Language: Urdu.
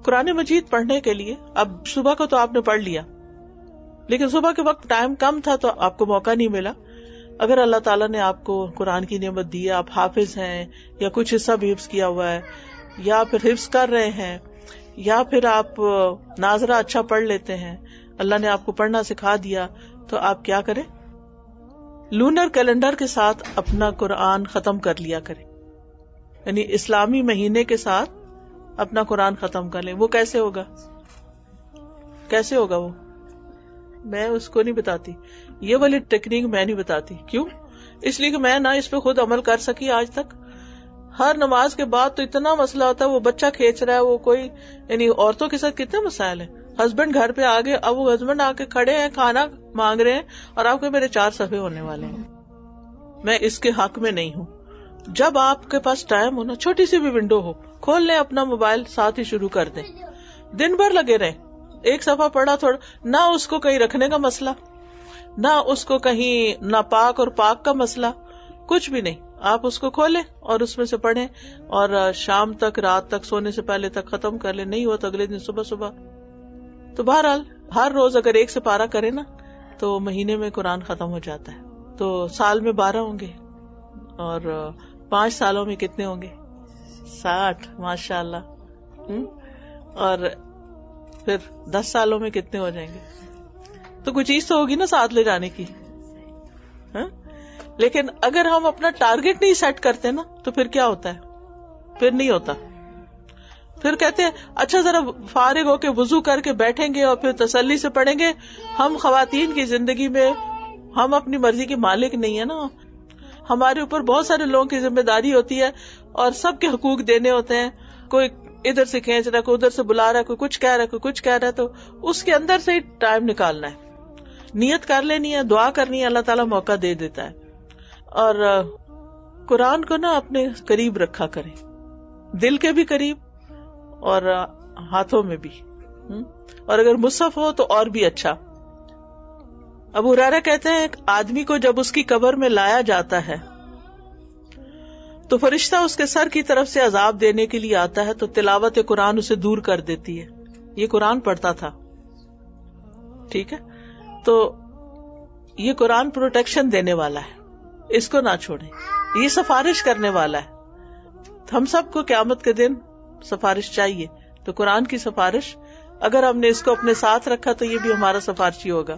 قرآن مجید پڑھنے کے لیے اب صبح کو تو آپ نے پڑھ لیا، لیکن صبح کے وقت ٹائم کم تھا تو آپ کو موقع نہیں ملا. اگر اللہ تعالیٰ نے آپ کو قرآن کی نعمت دی ہے، آپ حافظ ہیں یا کچھ حصہ بھی حفظ کیا ہوا ہے، یا پھر حفظ کر رہے ہیں، یا پھر آپ ناظرہ اچھا پڑھ لیتے ہیں، اللہ نے آپ کو پڑھنا سکھا دیا، تو آپ کیا کریں؟ لونر کیلنڈر کے ساتھ اپنا قرآن ختم کر لیا کریں، یعنی اسلامی مہینے کے ساتھ اپنا قرآن ختم کر لیں. وہ کیسے ہوگا؟ کیسے ہوگا وہ؟ میں اس کو نہیں بتاتی، یہ والی ٹیکنیک میں نہیں بتاتی. کیوں؟ اس لیے کہ میں نہ اس پہ خود عمل کر سکی آج تک. ہر نماز کے بعد تو اتنا مسئلہ ہوتا ہے، وہ بچہ کھینچ رہا ہے، وہ کوئی، یعنی عورتوں کے ساتھ کتنے مسائل ہیں. ہسبینڈ گھر پہ آگے، اب وہ ہسبینڈ آ کے کھڑے ہیں، کھانا مانگ رہے ہیں، اور آپ کے میرے 4 صفحے ہونے والے ہیں. میں اس کے حق میں نہیں ہوں. جب آپ کے پاس ٹائم ہونا، چھوٹی سی بھی ونڈو ہو، کھول لیں اپنا موبائل، ساتھ ہی شروع کر دیں. دن بھر لگے رہیں، ایک صفحہ پڑھا، تھوڑا نہ اس کو کہیں رکھنے کا مسئلہ، نہ اس کو کہیں ناپاک اور پاک کا مسئلہ، کچھ بھی نہیں. آپ اس کو کھولیں اور اس میں سے پڑھیں، اور شام تک، رات تک، سونے سے پہلے تک ختم کر لیں. نہیں ہوا تو اگلے دن صبح صبح. تو بہرحال ہر روز اگر 1 سپارہ کرے نا تو مہینے میں قرآن ختم ہو جاتا ہے. تو سال میں 12 ہوں گے، اور 5 سالوں میں کتنے ہوں گے؟ 60. ماشاء اللہ. اور پھر 10 سالوں میں کتنے ہو جائیں گے؟ تو کوئی چیز تو ہوگی نا ساتھ لے جانے کی. لیکن اگر ہم اپنا ٹارگٹ نہیں سیٹ کرتے نا تو پھر کیا ہوتا ہے؟ پھر نہیں ہوتا. پھر کہتے ہیں اچھا ذرا فارغ ہو کے وضو کر کے بیٹھیں گے اور پھر تسلی سے پڑھیں گے. ہم خواتین کی زندگی میں ہم اپنی مرضی کے مالک نہیں ہے نا. ہمارے اوپر بہت سارے لوگوں کی ذمہ داری ہوتی ہے اور سب کے حقوق دینے ہوتے ہیں. کوئی ادھر سے کھینچ رہا ہے، کوئی ادھر سے بلا رہا ہے، کوئی کچھ کہہ رہا ہے، کوئی کچھ کہہ رہا ہے. تو اس کے اندر سے ہی ٹائم نکالنا ہے، نیت کر لینی ہے، دعا کرنی ہے، اللہ تعالیٰ موقع دے دیتا ہے. اور قرآن کو نا اپنے قریب رکھا کریں، دل کے بھی قریب اور ہاتھوں میں بھی. اور اگر مصحف ہو تو اور بھی اچھا. ابو ہریرہ کہتے ہیں ایک آدمی کو جب اس کی قبر میں لایا جاتا ہے تو فرشتہ اس کے سر کی طرف سے عذاب دینے کے لیے آتا ہے تو تلاوت قرآن اسے دور کر دیتی ہے. یہ قرآن پڑھتا تھا، ٹھیک ہے. تو یہ قرآن پروٹیکشن دینے والا ہے، اس کو نہ چھوڑیں. یہ سفارش کرنے والا ہے. ہم سب کو قیامت کے دن سفارش چاہیے، تو قرآن کی سفارش اگر ہم نے اس کو اپنے ساتھ رکھا تو یہ بھی ہمارا سفارشی ہوگا.